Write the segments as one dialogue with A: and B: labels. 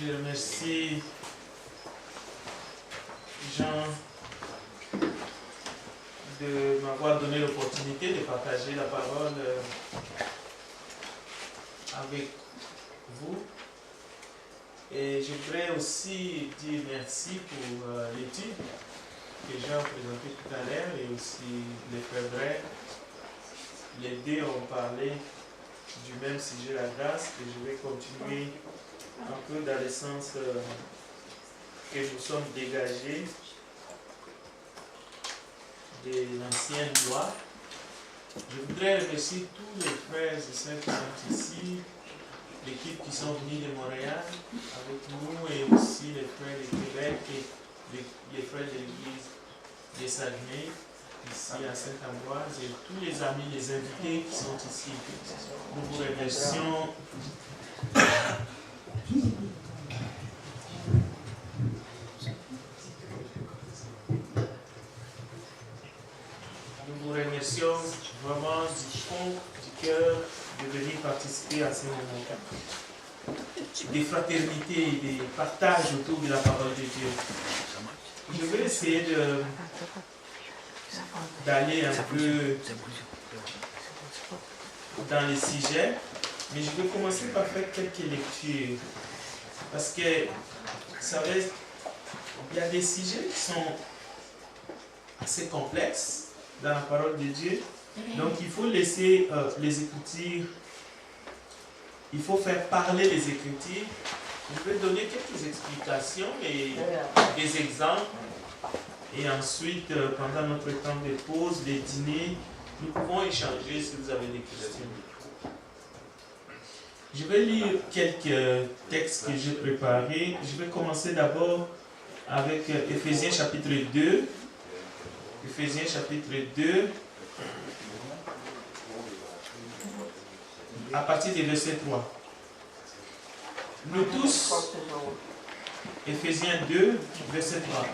A: je remercie Jean de m'avoir donné l'opportunité de partager la parole avec vous. Et je voudrais aussi dire merci pour l'étude que Jean a présentée tout à l'heure et aussi les frères Bray. Les deux ont parlé du même sujet, la grâce, et je vais continuer un peu dans le sens que nous sommes dégagés de l'ancienne loi. Je voudrais remercier tous les frères et sœurs qui sont ici, l'équipe qui sont venus de Montréal avec nous et aussi les frères de Québec et les frères de l'église de Saguenay, ici à Saint-Ambroise, et tous les amis, les invités qui sont ici. Nous vous remercions. Nous vous remercions vraiment du fond du cœur de venir participer à ces moments de fraternité et de partage autour de la parole de Dieu. Je vais essayer d'aller un peu dans les sujets, mais je vais commencer par faire quelques lectures. Parce que, vous savez, il y a des sujets qui sont assez complexes dans la parole de Dieu. Donc il faut laisser les Écritures, il faut faire parler les Écritures. Je vais donner quelques explications et des exemples. Et ensuite, pendant notre temps de pause, de dîner, nous pouvons échanger si vous avez des questions. Je vais lire quelques textes que j'ai préparés. Je vais commencer d'abord avec Éphésiens chapitre 2. Éphésiens chapitre 2. À partir du verset 3. Nous tous, Éphésiens 2, verset 3.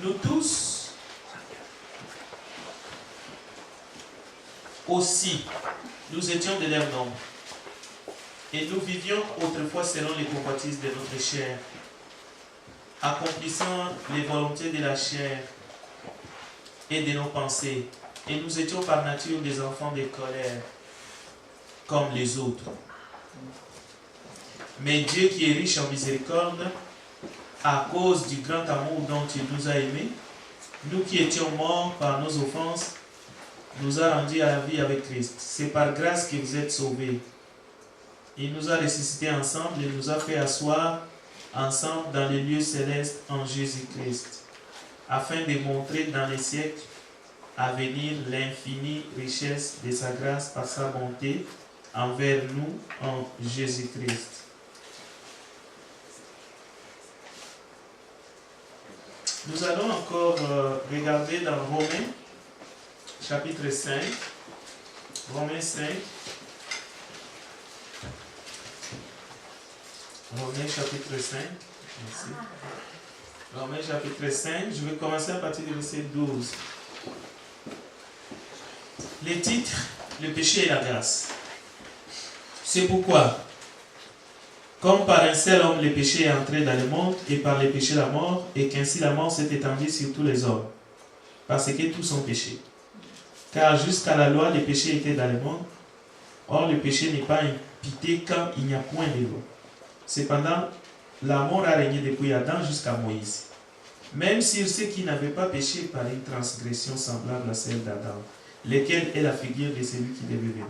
A: Nous tous aussi, nous étions de leur nombre, et nous vivions autrefois selon les convoitises de notre chair, accomplissant les volontés de la chair et de nos pensées, et nous étions par nature des enfants de colère, comme les autres. Mais Dieu qui est riche en miséricorde, à cause du grand amour dont il nous a aimés, nous qui étions morts par nos offenses, nous a rendus à la vie avec Christ. C'est par grâce que vous êtes sauvés. Il nous a ressuscités ensemble et nous a fait asseoir ensemble dans les lieux célestes en Jésus-Christ, afin de montrer dans les siècles à venir l'infinie richesse de sa grâce par sa bonté envers nous en Jésus-Christ. Nous allons encore regarder dans Romains, chapitre 5. Romains 5. Romains, chapitre 5. Merci. Romains, chapitre 5. Je vais commencer à partir du verset 12. Les titres, le péché et la grâce. C'est pourquoi, comme par un seul homme le péché est entré dans le monde, et par le péché la mort, et qu'ainsi la mort s'est étendue sur tous les hommes, parce que tous ont péché. Car jusqu'à la loi, le péché était dans le monde. Or, le péché n'est pas imputé quand il n'y a point de loi. Cependant, la mort a régné depuis Adam jusqu'à Moïse. Même sur ceux qui n'avaient pas péché par une transgression semblable à celle d'Adam, lequel est la figure de celui qui devait venir.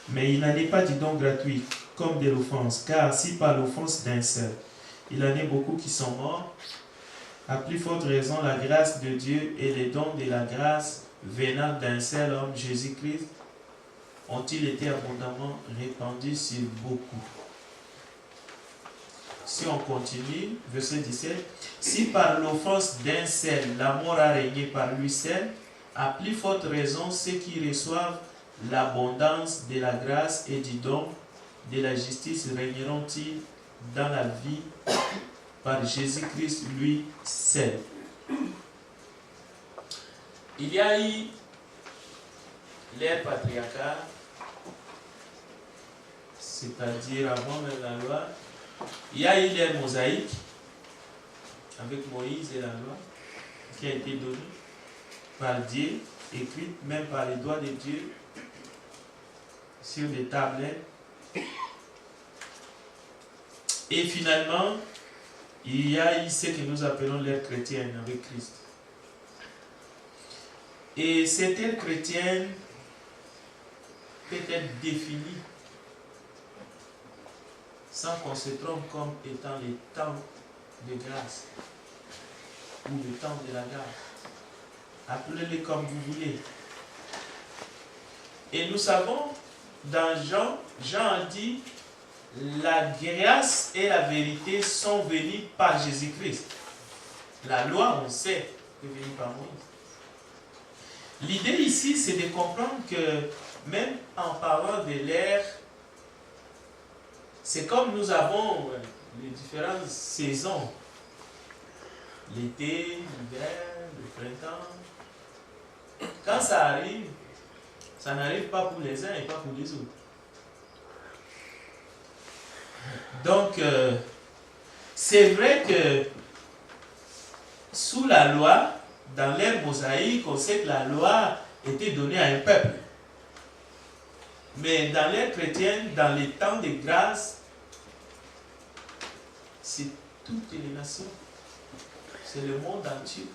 A: Mais il n'en est pas du don gratuit, comme de l'offense, car si par l'offense d'un seul, il en est beaucoup qui sont morts, à plus forte raison la grâce de Dieu et les dons de la grâce venant d'un seul homme, Jésus-Christ, ont-ils été abondamment répandus sur beaucoup. Si on continue, verset 17, si par l'offense d'un seul, la mort a régné par lui seul, à plus forte raison ceux qui reçoivent l'abondance de la grâce et du don de la justice régneront-ils dans la vie par Jésus-Christ lui seul. Il y a eu l'ère patriarcale, c'est-à-dire avant même la loi, Il y a eu l'ère mosaïque avec Moïse et la loi qui a été donnée par Dieu, écrite même par les doigts de Dieu sur des tablettes. Et finalement, il y a eu ce que nous appelons l'ère chrétienne avec Christ. Et cette ère chrétienne peut être définie sans qu'on se trompe comme étant les temps de grâce ou le temps de la grâce. Appelez-les comme vous voulez. Et nous savons, dans Jean, Jean dit, la grâce et la vérité sont venues par Jésus-Christ. La loi, on sait, est venue par Moïse. L'idée ici, c'est de comprendre que même en parlant de l'ère, c'est comme nous avons les différentes saisons. L'été, l'hiver, le printemps. Quand ça arrive, ça n'arrive pas pour les uns et pas pour les autres. Donc, c'est vrai que sous la loi, dans l'ère mosaïque, on sait que la loi était donnée à un peuple. Mais dans l'ère chrétienne, dans les temps de grâce, c'est toutes les nations. C'est le monde entier.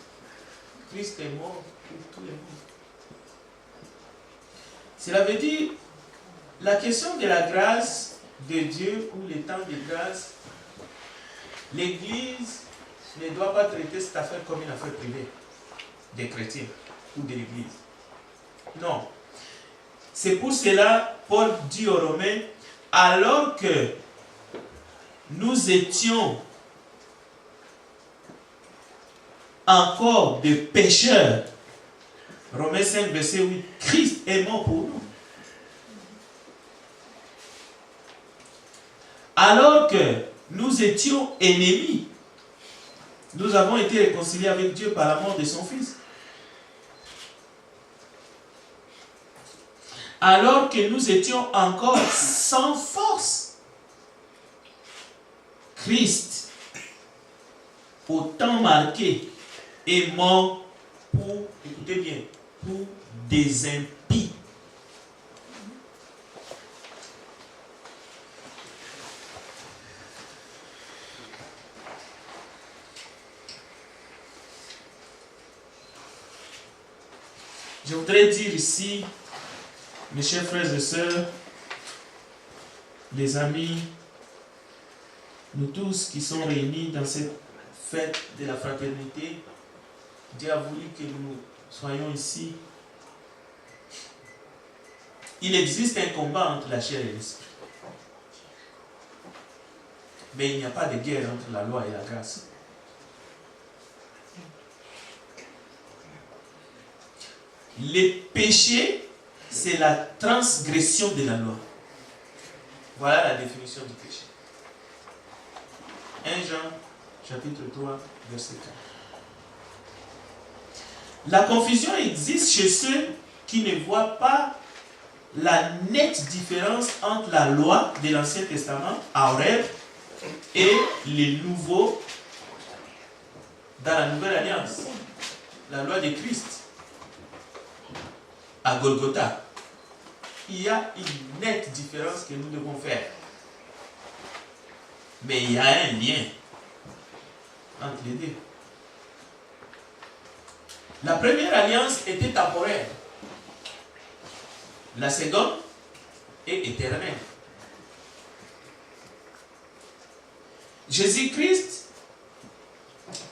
A: Christ est mort pour tous les mondes. Cela veut dire, la question de la grâce de Dieu ou les temps de grâce, l'Église ne doit pas traiter cette affaire comme une affaire privée des chrétiens ou de l'Église. Non. C'est pour cela, Paul dit aux Romains, alors que nous étions encore des pécheurs, Romains 5, verset 8, Christ est mort pour nous. Alors que nous étions ennemis, nous avons été réconciliés avec Dieu par la mort de son Fils. Alors que nous étions encore sans force, Christ, au temps marqué, est mort pour, écoutez bien, pour des impies. Je voudrais dire ici, mes chers frères et sœurs, les amis, nous tous qui sommes réunis dans cette fête de la fraternité, Dieu a voulu que nous soyons ici. Il existe un combat entre la chair et l'esprit. Mais il n'y a pas de guerre entre la loi et la grâce. Les péchés, c'est la transgression de la loi. Voilà la définition du péché. 1 Jean, chapitre 3, verset 4. La confusion existe chez ceux qui ne voient pas la nette différence entre la loi de l'Ancien Testament, Aurel, et les nouveaux dans la Nouvelle Alliance, la loi de Christ. À Golgotha, il y a une nette différence que nous devons faire. Mais il y a un lien entre les deux. La première alliance était temporaire. La seconde est éternelle. Jésus-Christ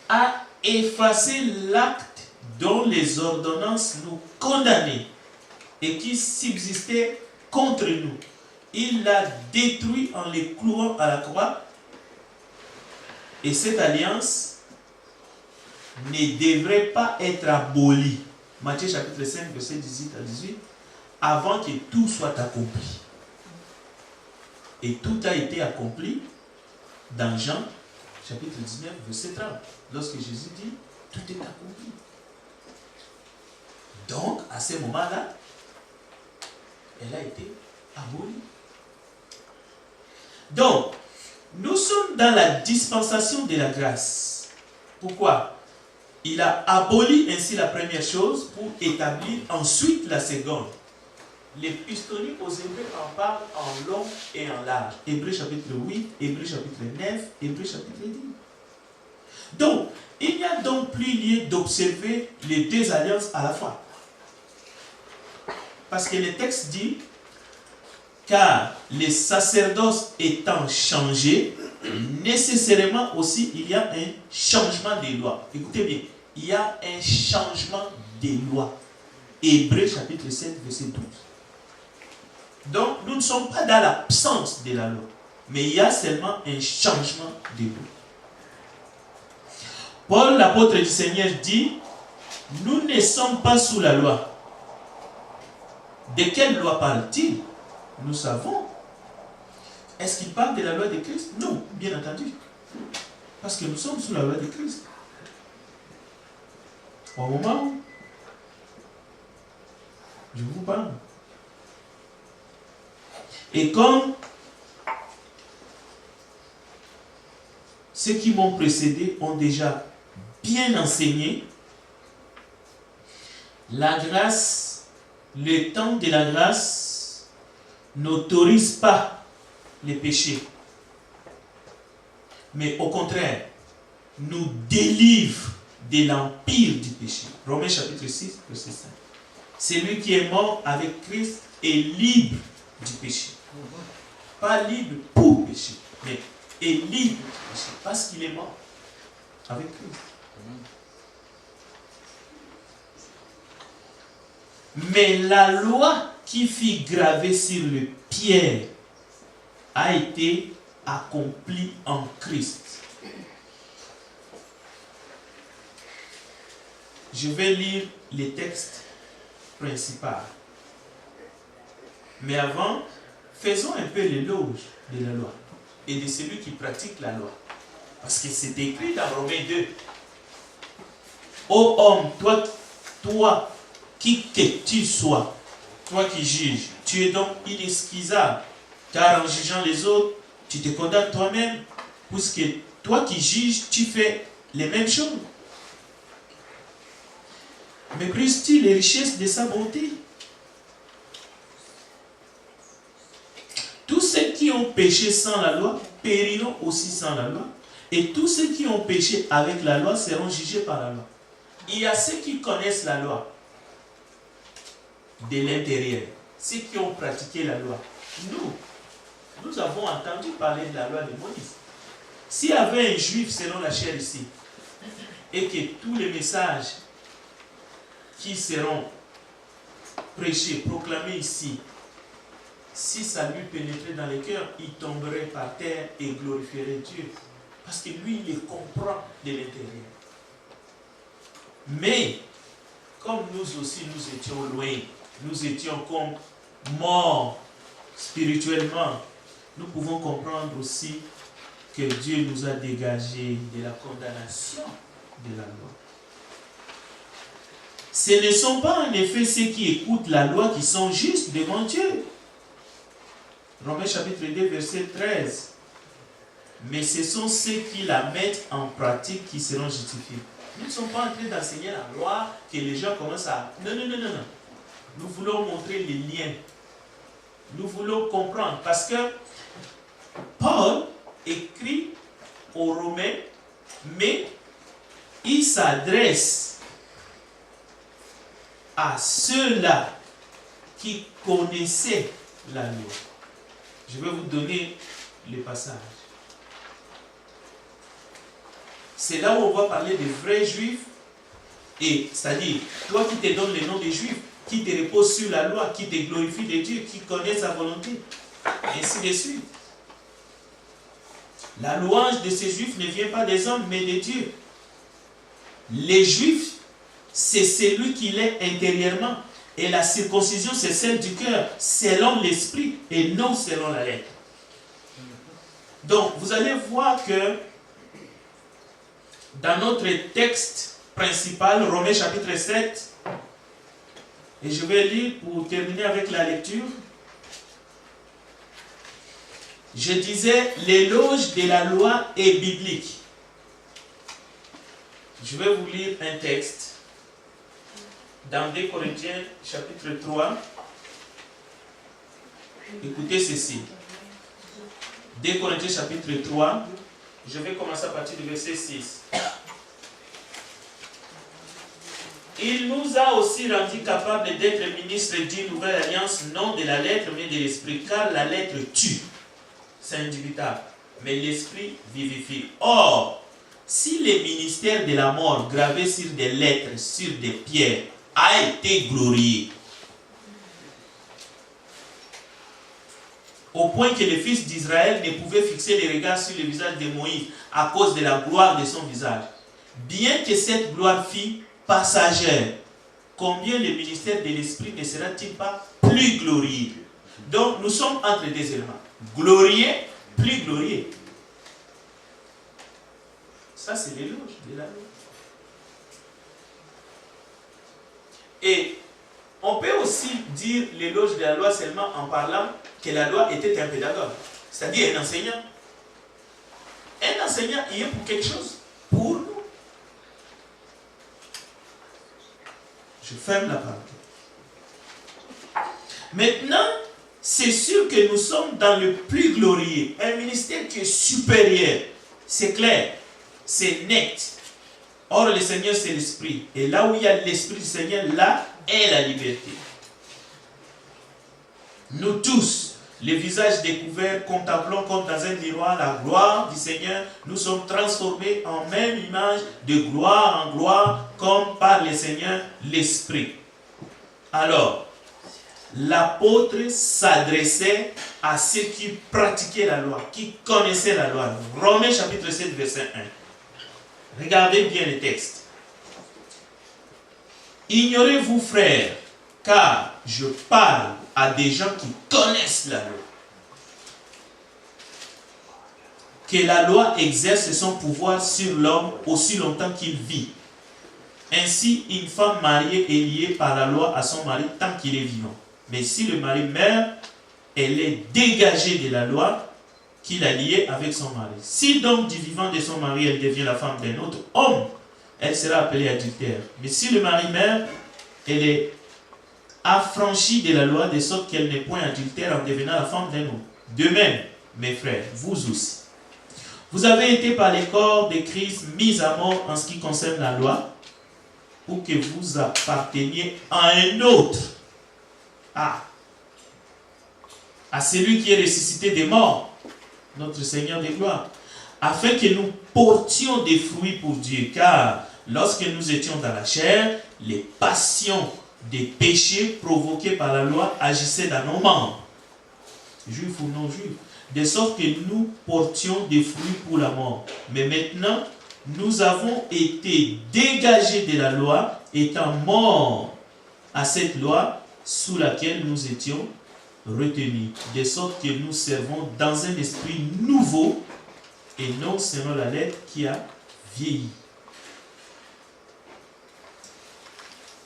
A: a effacé l'acte dont les ordonnances nous condamnaient et qui subsistait contre nous. Il l'a détruit en les clouant à la croix. Et cette alliance ne devrait pas être abolie. Matthieu chapitre 5, verset 18 à 18. Avant que tout soit accompli. Et tout a été accompli dans Jean chapitre 19, verset 30. Lorsque Jésus dit, tout est accompli. Donc, à ce moment-là, elle a été abolie. Donc, Nous sommes dans la dispensation de la grâce. Pourquoi? Il a aboli ainsi la première chose pour établir ensuite la seconde. L'épistolique aux Hébreux en parle en long et en large. Hébreux chapitre 8, Hébreux chapitre 9, Hébreux chapitre 10. Donc, il n'y a donc plus lieu d'observer les deux alliances à la fois. Parce que le texte dit, car les sacerdoces étant changés, nécessairement aussi il y a un changement des lois. Écoutez bien, il y a un changement des lois. Hébreux chapitre 7, verset 12. Donc, nous ne sommes pas dans l'absence de la loi, mais il y a seulement un changement des lois. Paul, l'apôtre du Seigneur, dit, nous ne sommes pas sous la loi. De quelle loi parle-t-il? Nous savons. Est-ce qu'il parle de la loi de Christ? Non, bien entendu. Parce que nous sommes sous la loi de Christ. Au moment où je vous parle. Et comme ceux qui m'ont précédé ont déjà bien enseigné, la grâce, le temps de la grâce n'autorise pas les péchés, mais au contraire, nous délivre de l'empire du péché. Romains chapitre 6, verset 5. Celui qui est mort avec Christ est libre du péché. Pas libre pour pécher, mais est libre du péché parce qu'il est mort avec Christ. Mais la loi qui fut gravée sur le pierre a été accomplie en Christ. Je vais lire les textes principaux. Mais avant, faisons un peu l'éloge de la loi et de celui qui pratique la loi. Parce que c'est écrit dans Romains 2. Ô homme, toi qui que tu sois, toi qui juges, tu es donc inexcusable, car en jugeant les autres, tu te condamnes toi-même, puisque toi qui juges, tu fais les mêmes choses. Méprises-tu les richesses de sa bonté? Tous ceux qui ont péché sans la loi périront aussi sans la loi, et tous ceux qui ont péché avec la loi seront jugés par la loi. Il y a ceux qui connaissent la loi de l'intérieur, ceux qui ont pratiqué la loi. Nous avons entendu parler de la loi de Moïse. S'il y avait un juif selon la chair ici, et que tous les messages qui seront prêchés, proclamés ici, si ça lui pénétrait dans le cœur, il tomberait par terre et glorifierait Dieu. Parce que lui, il les comprend de l'intérieur. Mais, comme nous aussi, nous étions loin, nous étions comme morts spirituellement, nous pouvons comprendre aussi que Dieu nous a dégagés de la condamnation de la loi. Ce ne sont pas en effet ceux qui écoutent la loi qui sont justes devant Dieu. Romains chapitre 2, verset 13. Mais ce sont ceux qui la mettent en pratique qui seront justifiés. Nous ne sommes pas en train d'enseigner la loi que les gens commencent à... Non. Nous voulons montrer les liens. Nous voulons comprendre. Parce que Paul écrit aux Romains, mais il s'adresse à ceux-là qui connaissaient la loi. Je vais vous donner le passage. C'est là où on va parler des vrais juifs, et c'est-à-dire, toi qui te donnes le nom des juifs, qui te repose sur la loi, qui te glorifie de Dieu, qui connaît sa volonté, ainsi de suite. La louange de ces juifs ne vient pas des hommes, mais de Dieu. Les juifs, c'est celui qu'il est intérieurement, et la circoncision, c'est celle du cœur, selon l'esprit, et non selon la lettre. Donc, vous allez voir que dans notre texte principal, Romains chapitre 7, et je vais lire pour terminer avec la lecture. Je disais, l'éloge de la loi est biblique. Je vais vous lire un texte dans 2 Corinthiens chapitre 3. Écoutez ceci. 2 Corinthiens chapitre 3. Je vais commencer à partir du verset 6. Il nous a aussi rendu capables d'être ministres d'une nouvelle alliance, non de la lettre, mais de l'esprit, car la lettre tue, c'est indubitable, mais l'esprit vivifie. Or, si le ministère de la mort gravé sur des lettres, sur des pierres, a été glorifié, au point que les fils d'Israël ne pouvaient fixer les regards sur le visage de Moïse à cause de la gloire de son visage, bien que cette gloire fît passagère, combien le ministère de l'Esprit ne sera-t-il pas plus glorieux? Donc nous sommes entre deux éléments. Glorieux, plus glorieux. Ça c'est l'éloge de la loi. Et on peut aussi dire l'éloge de la loi seulement en parlant que la loi était un pédagogue, c'est-à-dire un enseignant. Un enseignant, il est pour quelque chose, pour nous. Je ferme la parenthèse. Maintenant, c'est sûr que nous sommes dans le plus glorieux, un ministère qui est supérieur. C'est clair, c'est net. Or, le Seigneur, c'est l'Esprit. Et là où il y a l'Esprit du Seigneur, là est la liberté. Nous tous, les visages découverts, contemplons comme dans un miroir la gloire du Seigneur. Nous sommes transformés en même image de gloire en gloire, comme par le Seigneur l'Esprit. Alors, l'apôtre s'adressait à ceux qui pratiquaient la loi, qui connaissaient la loi. Romains chapitre 7, verset 1. Regardez bien le texte. Ignorez-vous, frères, car je parle à des gens qui connaissent la loi, que la loi exerce son pouvoir sur l'homme aussi longtemps qu'il vit. Ainsi, une femme mariée est liée par la loi à son mari tant qu'il est vivant. Mais si le mari meurt, elle est dégagée de la loi qu'il a liée avec son mari. Si donc du vivant de son mari, elle devient la femme d'un autre homme, elle sera appelée adultère. Mais si le mari meurt, elle est affranchie de la loi de sorte qu'elle n'est point adultère en devenant la femme d'un autre. De même, mes frères, vous aussi, vous avez été par les corps de Christ mis à mort en ce qui concerne la loi, pour que vous apparteniez à un autre, à celui qui est ressuscité des morts, notre Seigneur de gloire, afin que nous portions des fruits pour Dieu, car lorsque nous étions dans la chair, les passions des péchés provoqués par la loi agissaient dans nos membres, juifs ou non juifs, de sorte que nous portions des fruits pour la mort. Mais maintenant, nous avons été dégagés de la loi, étant morts à cette loi sous laquelle nous étions retenus, de sorte que nous servons dans un esprit nouveau et non selon la lettre qui a vieilli.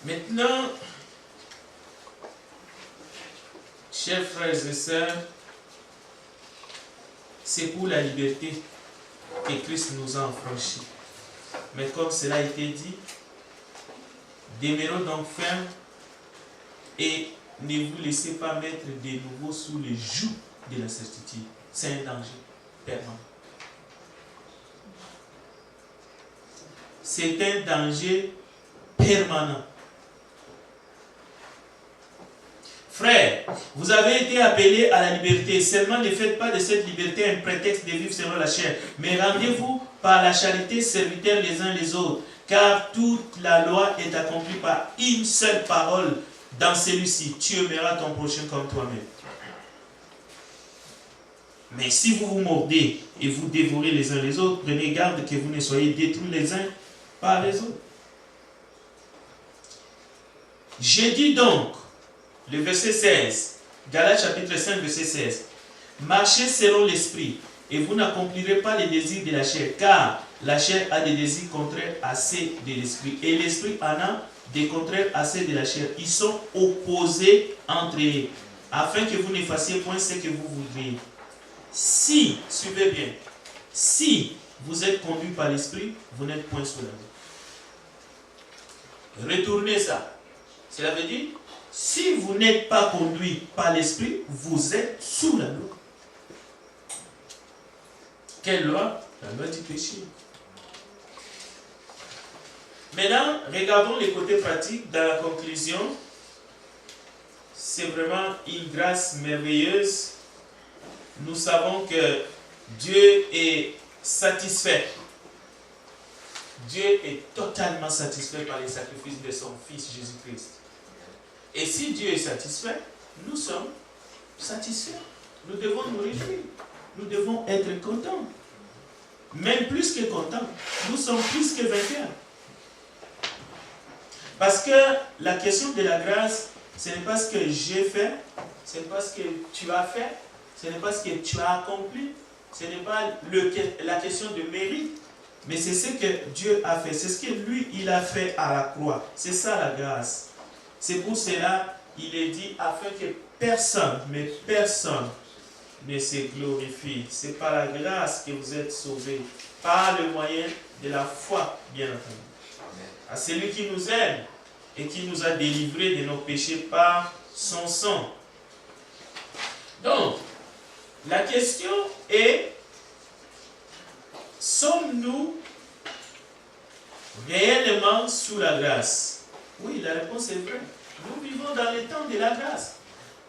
A: Maintenant, chers frères et sœurs, c'est pour la liberté que Christ nous a affranchis. Mais comme cela a été dit, demeurons donc fermes et ne vous laissez pas mettre de nouveau sous le joug de la certitude. C'est un danger permanent. C'est un danger permanent. Frères, vous avez été appelés à la liberté. Seulement ne faites pas de cette liberté un prétexte de vivre selon la chair. Mais rendez-vous par la charité serviteurs les uns les autres. Car toute la loi est accomplie par une seule parole dans celui-ci. Tu aimeras ton prochain comme toi-même. Mais si vous vous mordez et vous dévorez les uns les autres, prenez garde que vous ne soyez détruits les uns par les autres. J'ai dit donc, le verset 16, Galates chapitre 5, verset 16. Marchez selon l'esprit, et vous n'accomplirez pas les désirs de la chair, car la chair a des désirs contraires à ceux de l'esprit, et l'esprit en a des contraires à ceux de la chair. Ils sont opposés entre eux, afin que vous ne fassiez point ce que vous voudriez. si, suivez bien, si vous êtes conduit par l'esprit, vous n'êtes point sous la loi. Retournez ça. Cela veut dire, si vous n'êtes pas conduit par l'esprit, vous êtes sous la loi. Quelle loi? La loi du péché. Maintenant, regardons les côtés pratiques dans la conclusion. C'est vraiment une grâce merveilleuse. Nous savons que Dieu est satisfait. Dieu est totalement satisfait par les sacrifices de son Fils Jésus-Christ. Et si Dieu est satisfait, nous sommes satisfaits. Nous devons nous réjouir. Nous devons être contents. Même plus que contents. Nous sommes plus que vainqueurs. Parce que la question de la grâce, ce n'est pas ce que j'ai fait, ce n'est pas ce que tu as fait, ce n'est pas ce que tu as accompli, ce n'est pas la question de mérite, mais c'est ce que Dieu a fait, c'est ce que lui, il a fait à la croix. C'est ça la grâce. C'est pour cela, il est dit, afin que personne, mais personne, ne se glorifie. C'est par la grâce que vous êtes sauvés, par le moyen de la foi, bien entendu. À celui qui nous aime et qui nous a délivrés de nos péchés par son sang. Donc, la question est, sommes-nous réellement sous la grâce? Oui, la réponse est vraie. Nous vivons dans les temps de la grâce.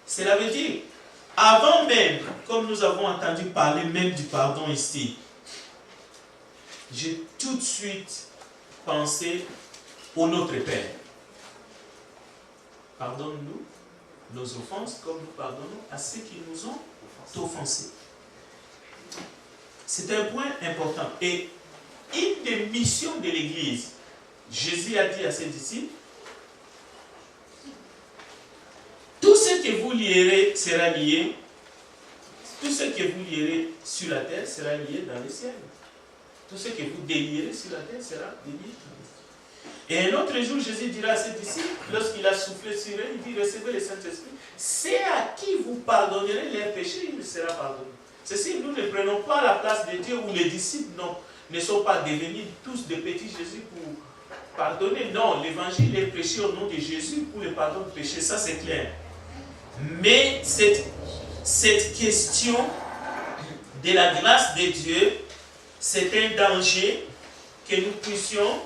A: Cela veut dire, avant même, comme nous avons entendu parler même du pardon ici, j'ai tout de suite pensé au Notre Père. Pardonne-nous nos offenses comme nous pardonnons à ceux qui nous ont offensés. C'est un point important. Et une des missions de l'Église, Jésus a dit à ses disciples, tout ce que vous lierez sera lié, tout ce que vous lierez sur la terre sera lié dans le ciel. Tout ce que vous délierez sur la terre sera délié dans le ciel. Et un autre jour, Jésus dira à ses disciples, lorsqu'il a soufflé sur eux, il dit, recevez le Saint-Esprit. C'est à qui vous pardonnerez leurs péchés, il sera pardonné. Ceci, nous ne prenons pas la place de Dieu où les disciples ne sont pas devenus tous des petits Jésus pour pardonner. Non, l'évangile est prêché au nom de Jésus pour le pardon de péché, ça c'est clair. Mais cette question de la grâce de Dieu, c'est un danger que nous puissions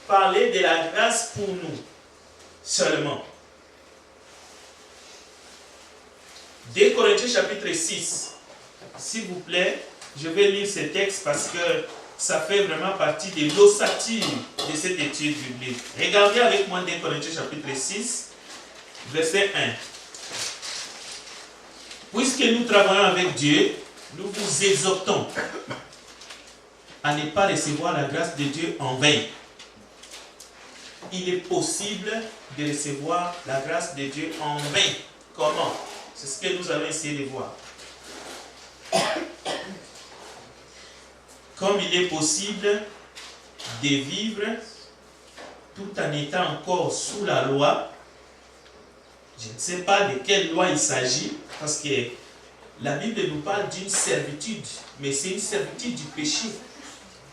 A: parler de la grâce pour nous seulement. 2 Corinthiens chapitre 6. S'il vous plaît, je vais lire ce texte parce que ça fait vraiment partie de l'ossature de cette étude biblique. Regardez avec moi 2 Corinthiens chapitre 6, verset 1. Puisque nous travaillons avec Dieu, nous vous exhortons à ne pas recevoir la grâce de Dieu en vain. Il est possible de recevoir la grâce de Dieu en vain. Comment? C'est ce que nous allons essayer de voir. Comme il est possible de vivre tout en étant encore sous la loi, je ne sais pas de quelle loi il s'agit, parce que la Bible nous parle d'une servitude, mais c'est une servitude du péché.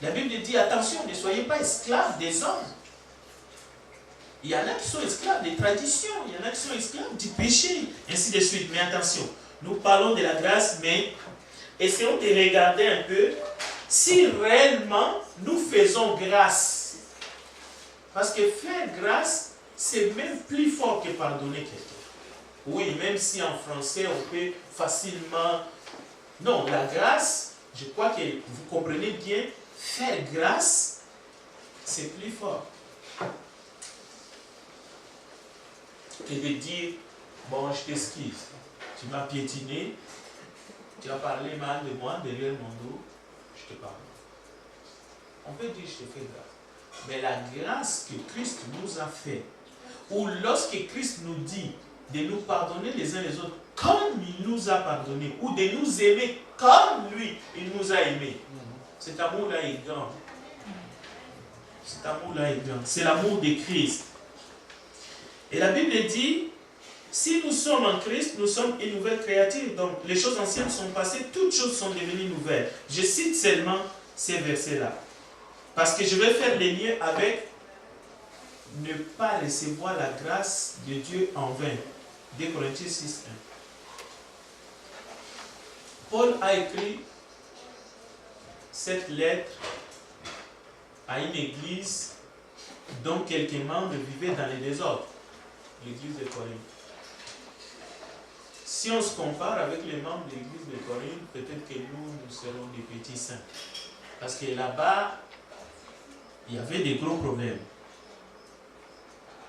A: La Bible dit, attention, ne soyez pas esclaves des hommes. Il y en a qui sont esclaves des traditions, il y en a qui sont esclaves du péché, ainsi de suite. Mais attention, nous parlons de la grâce, mais essayons de regarder un peu si réellement nous faisons grâce. Parce que faire grâce, c'est même plus fort que pardonner quelqu'un. Oui, même si en français on peut facilement... Non, la grâce, je crois que vous comprenez bien, faire grâce, c'est plus fort que de dire, bon, je t'esquive, tu m'as piétiné, tu as parlé mal de moi derrière mon dos, je te pardonne. On peut dire, je te fais grâce. Mais la grâce que Christ nous a fait, ou lorsque Christ nous dit de nous pardonner les uns les autres, comme il nous a pardonné, ou de nous aimer comme lui, il nous a aimés. Cet amour-là est grand. Cet amour-là est grand. C'est l'amour de Christ. Et la Bible dit, Si nous sommes en Christ, nous sommes une nouvelle créature. Donc les choses anciennes sont passées, toutes choses sont devenues nouvelles. Je cite seulement ces versets-là. Parce que je vais faire les liens avec ne pas recevoir la grâce de Dieu en vain. 2 Corinthiens 6, 1. Paul a écrit cette lettre à une église dont quelques membres vivaient dans les désordres, l'église de Corinthe. Si on se compare avec les membres de l'église de Corinthe, peut-être que nous serons des petits saints. Parce que là-bas, il y avait des gros problèmes.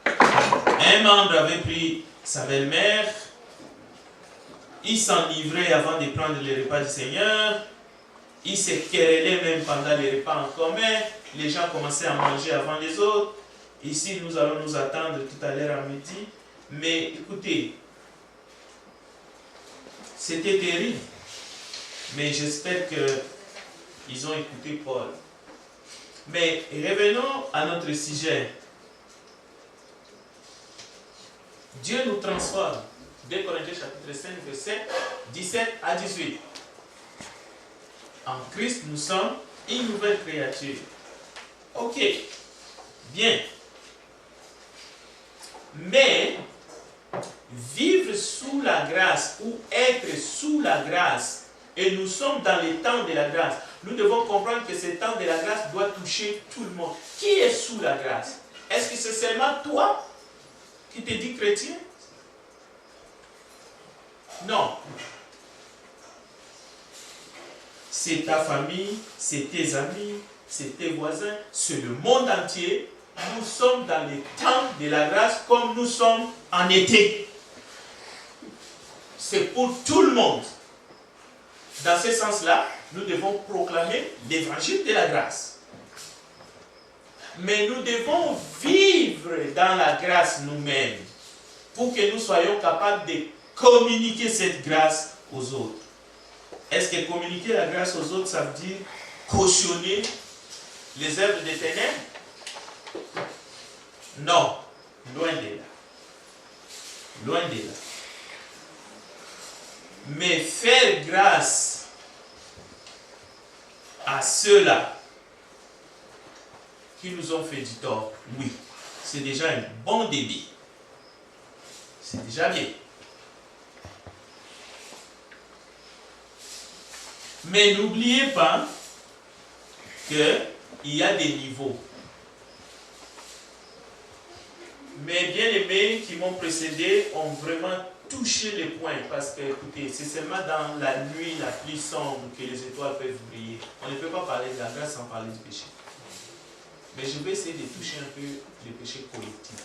A: Un membre avait pris sa belle-mère, il s'enivrait avant de prendre les repas du Seigneur, il se querellait même pendant les repas en commun, les gens commençaient à manger avant les autres. Ici, nous allons nous attendre tout à l'heure à midi. Mais écoutez, c'était terrible. Mais j'espère qu'ils ont écouté Paul. Mais revenons à notre sujet. Dieu nous transforme. 2 Corinthiens chapitre 5, verset 17 à 18. En Christ, nous sommes une nouvelle créature. Ok, bien. Mais, vivre sous la grâce ou être sous la grâce, et nous sommes dans les temps de la grâce, nous devons comprendre que ce temps de la grâce doit toucher tout le monde. Qui est sous la grâce? Est-ce que c'est seulement toi qui te dis chrétien? Non. C'est ta famille, c'est tes amis, c'est tes voisins, c'est le monde entier. Nous sommes dans les temps de la grâce comme nous sommes en été. C'est pour tout le monde. Dans ce sens-là, nous devons proclamer l'évangile de la grâce. Mais nous devons vivre dans la grâce nous-mêmes pour que nous soyons capables de communiquer cette grâce aux autres. Est-ce que communiquer la grâce aux autres, ça veut dire cautionner les œuvres des ténèbres? Non, loin de là. Loin de là. Mais faire grâce à ceux-là qui nous ont fait du tort, oui, c'est déjà un bon début. C'est déjà bien. Mais n'oubliez pas qu'il y a des niveaux. Mes bien-aimés qui m'ont précédé ont vraiment touché les points parce que, écoutez, c'est seulement dans la nuit la plus sombre que les étoiles peuvent briller. On ne peut pas parler de la grâce sans parler du péché. Mais je vais essayer de toucher un peu le péché collectif.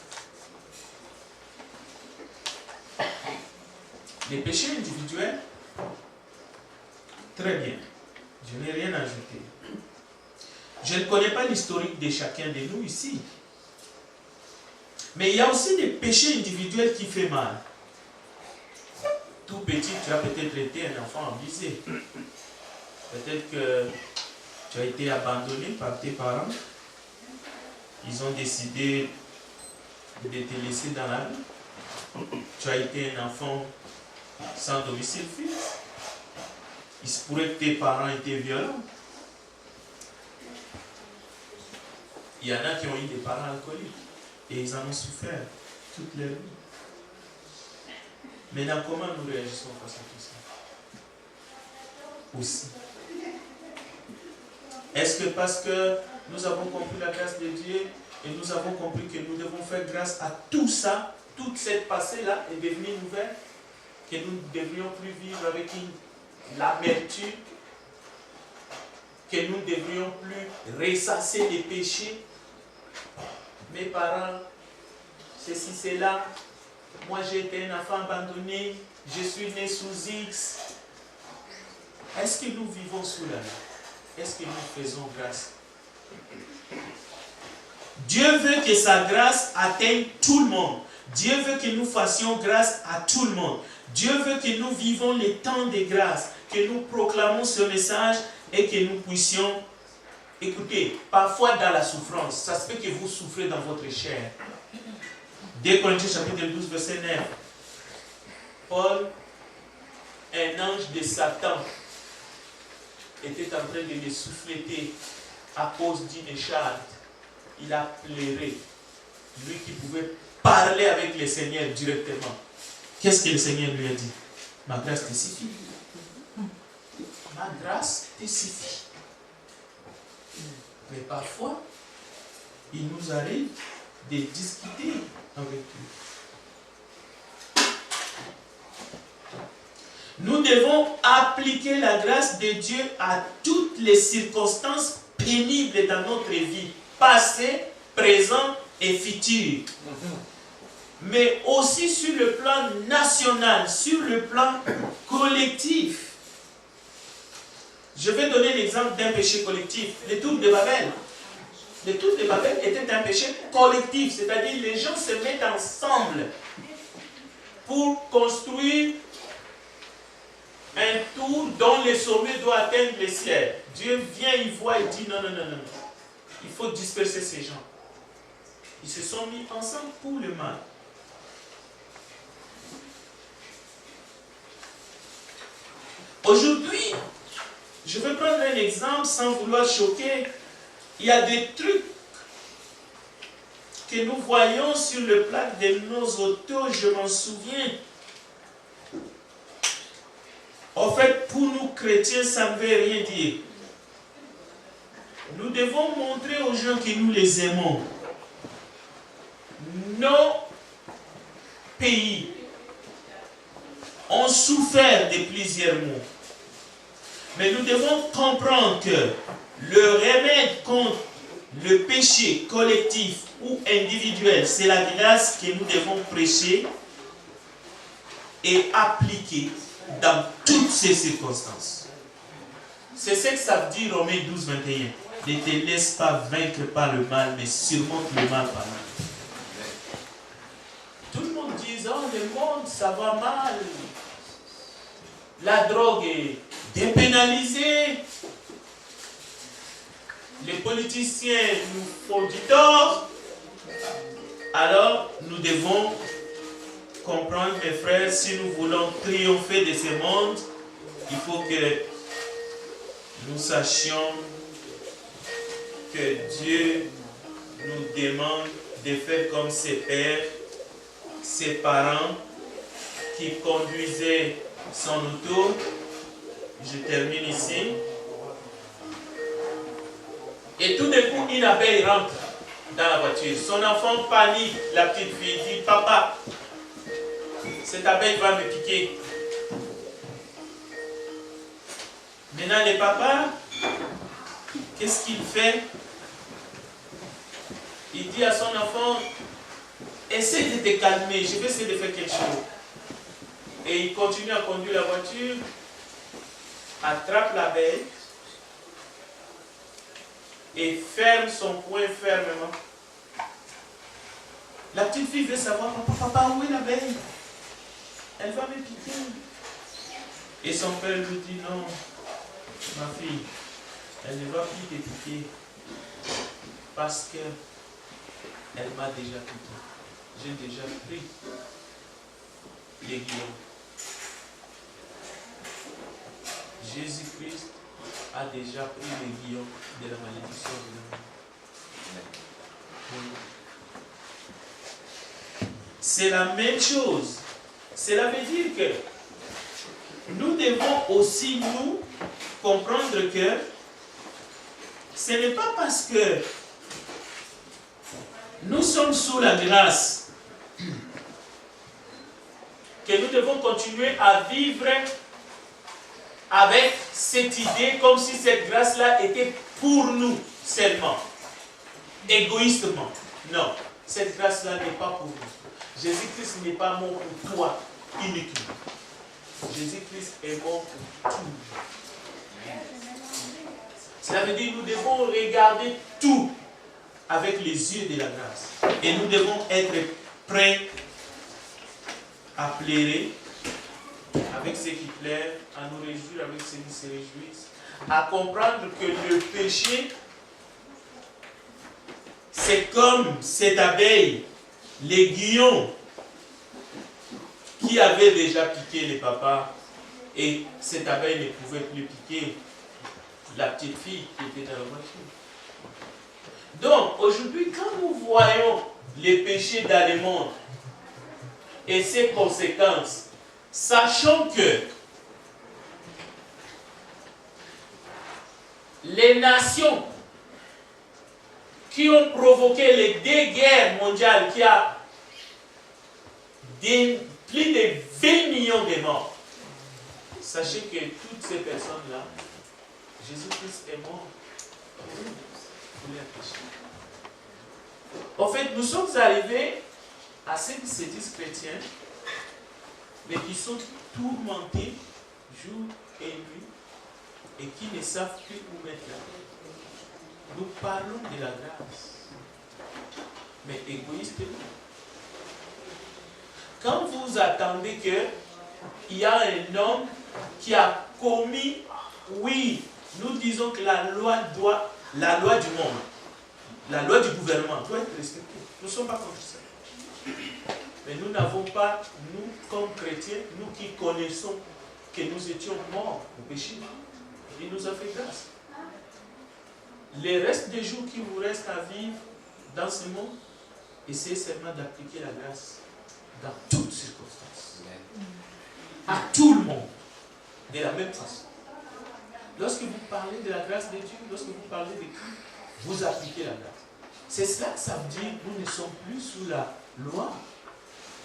A: Les péchés individuels, très bien. Je n'ai rien ajouté. Je ne connais pas l'historique de chacun de nous ici. Mais il y a aussi des péchés individuels qui font mal. Tout petit, tu as peut-être été un enfant abusé. Peut-être que tu as été abandonné par tes parents. Ils ont décidé de te laisser dans la rue. Tu as été un enfant sans domicile fixe. Il se pourrait que tes parents étaient violents. Il y en a qui ont eu des parents alcooliques. Et ils en ont souffert toute leur vie. Maintenant, comment nous réagissons face à tout ça? Aussi. Est-ce que parce que nous avons compris la grâce de Dieu et nous avons compris que nous devons faire grâce à tout ça, toute cette passée-là est devenue nouvelle, que nous ne devrions plus vivre avec l'amertume, que nous ne devrions plus ressasser les péchés? Mes parents, ceci, cela, moi j'ai été un enfant abandonné, je suis né sous X. Est-ce que nous vivons sous la loi? Est-ce que nous faisons grâce? Dieu veut que sa grâce atteigne tout le monde. Dieu veut que nous fassions grâce à tout le monde. Dieu veut que nous vivons les temps de grâce, que nous proclamons ce message et que nous puissions écoutez, parfois dans la souffrance, ça se fait que vous souffrez dans votre chair. 2 Corinthiens chapitre 12, verset 9. Paul, un ange de Satan était en train de le souffleter à cause d'une écharpe. Il a pleuré. Lui qui pouvait parler avec le Seigneur directement. Qu'est-ce que le Seigneur lui a dit? Ma grâce te suffit. Ma grâce te suffit. Mais parfois, il nous arrive de discuter avec lui. Nous devons appliquer la grâce de Dieu à toutes les circonstances pénibles dans notre vie, passée, présente et future. Mais aussi sur le plan national, sur le plan collectif. Je vais donner l'exemple d'un péché collectif, le tour de Babel. Le tour de Babel était un péché collectif, c'est-à-dire les gens se mettent ensemble pour construire un tour dont le sommet doit atteindre le ciel. Dieu vient, il voit et dit non, non, non, non. Il faut disperser ces gens. Ils se sont mis ensemble pour le mal. Aujourd'hui, je vais prendre un exemple sans vouloir choquer. Il y a des trucs que nous voyons sur le plan de nos autos, je m'en souviens. En fait, pour nous chrétiens, ça ne veut rien dire. Nous devons montrer aux gens que nous les aimons. Nos pays ont souffert de plusieurs maux. Mais nous devons comprendre que le remède contre le péché collectif ou individuel, c'est la grâce que nous devons prêcher et appliquer dans toutes ces circonstances. C'est ce que ça veut dire Romains 12, 21. Ne te laisse pas vaincre par le mal, mais surmonte le mal par mal. Tout le monde dit, oh, le monde, ça va mal. La drogue est dépénalisée. Les politiciens nous font du tort. Alors, nous devons comprendre, mes frères, si nous voulons triompher de ce monde, il faut que nous sachions que Dieu nous demande de faire comme ses pères, ses parents qui conduisaient son auto. Je termine ici. Et tout d'un coup, une abeille rentre dans la voiture. Son enfant panique, la petite fille dit, papa, cette abeille va me piquer. Maintenant, le papa, qu'est-ce qu'il fait? Il dit à son enfant, essaie de te calmer, je vais essayer de faire quelque chose. Et il continue à conduire la voiture, attrape l'abeille et ferme son poing fermement. La petite fille veut savoir, papa, où est l'abeille? Elle va me piquer. Et son père lui dit, non, ma fille, elle ne va plus te piquer parce que elle m'a déjà piqué. J'ai déjà pris les guillons. Jésus-Christ a déjà pris les guillons de la malédiction de l'homme. C'est la même chose. Cela veut dire que nous devons aussi nous comprendre que ce n'est pas parce que nous sommes sous la grâce que nous devons continuer à vivre avec cette idée comme si cette grâce-là était pour nous seulement, égoïstement. Non, cette grâce-là n'est pas pour nous. Jésus-Christ n'est pas mort pour toi uniquement. Jésus-Christ est mort pour tout. Cela veut dire que nous devons regarder tout avec les yeux de la grâce. Et nous devons être prêts à plairer avec ceux qui plairent, à nous réjouir avec ceux qui se réjouissent, à comprendre que le péché, c'est comme cette abeille, l'aiguillon, qui qui avait déjà piqué les papas et cette abeille ne pouvait plus piquer la petite fille qui était dans la voiture. Donc, aujourd'hui, quand nous voyons les péchés dans le monde et ses conséquences, sachant que les nations qui ont provoqué les 2 guerres mondiales, qui a plus de 20 millions de morts, sachez que toutes ces personnes-là, Jésus-Christ est mort pour les péchés. En fait, nous sommes arrivés à ceux qui se disent chrétiens, mais qui sont tourmentés jour et nuit et qui ne savent plus où mettre la tête. Nous parlons de la grâce, mais égoïstement. Quand vous attendez qu'il y a un homme qui a commis, oui, nous disons que la loi du monde, la loi du gouvernement doit être respectée. Nous ne sommes pas contre ça. Mais nous n'avons pas, nous comme chrétiens, nous qui connaissons que nous étions morts au péché, il nous a fait grâce. Les restes des jours qui vous restent à vivre dans ce monde, essayez seulement d'appliquer la grâce dans toutes circonstances. À tout le monde, de la même façon. Lorsque vous parlez de la grâce de Dieu, lorsque vous parlez de Christ, vous appliquez la grâce. C'est cela que ça veut dire que nous ne sommes plus sous la loi,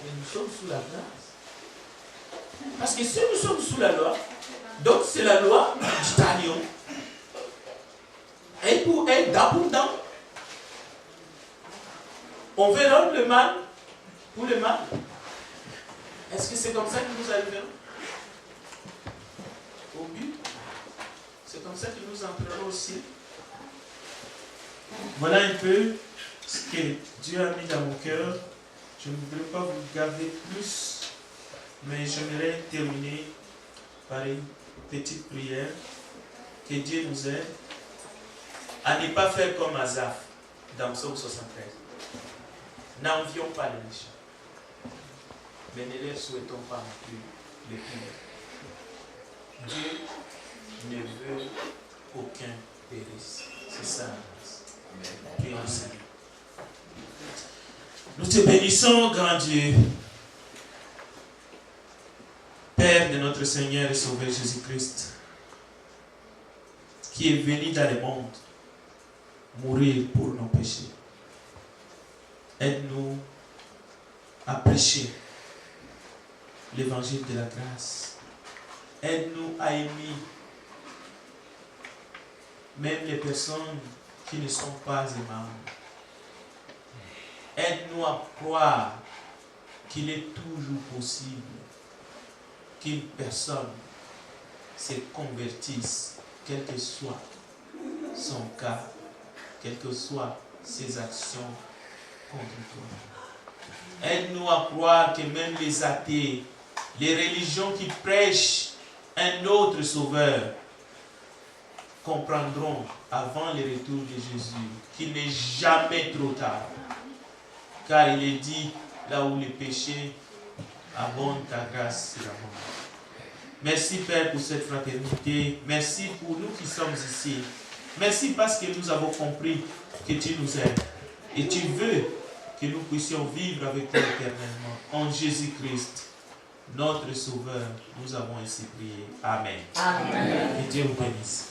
A: mais nous sommes sous la grâce. Parce que si nous sommes sous la loi, donc c'est la loi du talion. Et pour être d'abondant, on veut rendre le mal pour le mal. Est-ce que c'est comme ça que nous arriverons au but? C'est comme ça que nous entrerons aussi. Voilà un peu ce que Dieu a mis dans mon cœur. Je ne voudrais pas vous garder plus, mais j'aimerais terminer par une petite prière. Que Dieu nous aide à ne pas faire comme Asaph dans Psaume 73. N'envions pas les méchants, mais ne leur souhaitons pas non plus le pire. Dieu ne veut qu'aucun périsse. C'est ça la grâce. Prions le Seigneur. Nous te bénissons, grand Dieu, Père de notre Seigneur et Sauveur Jésus-Christ, qui est venu dans le monde mourir pour nos péchés. Aide-nous à prêcher l'évangile de la grâce. Aide-nous à aimer même les personnes qui ne sont pas aimables. Aide-nous à croire qu'il est toujours possible qu'une personne se convertisse, quel que soit son cas, quelles que soient ses actions contre toi. Aide-nous à croire que même les athées, les religions qui prêchent un autre sauveur, comprendront avant le retour de Jésus qu'il n'est jamais trop tard. Car il est dit, là où les péchés abondent, ta grâce sera abondante. Merci Père pour cette fraternité. Merci pour nous qui sommes ici. Merci parce que nous avons compris que tu nous aimes. Et tu veux que nous puissions vivre avec toi éternellement. En Jésus-Christ, notre Sauveur, nous avons ainsi prié. Amen. Amen. Que Dieu vous bénisse.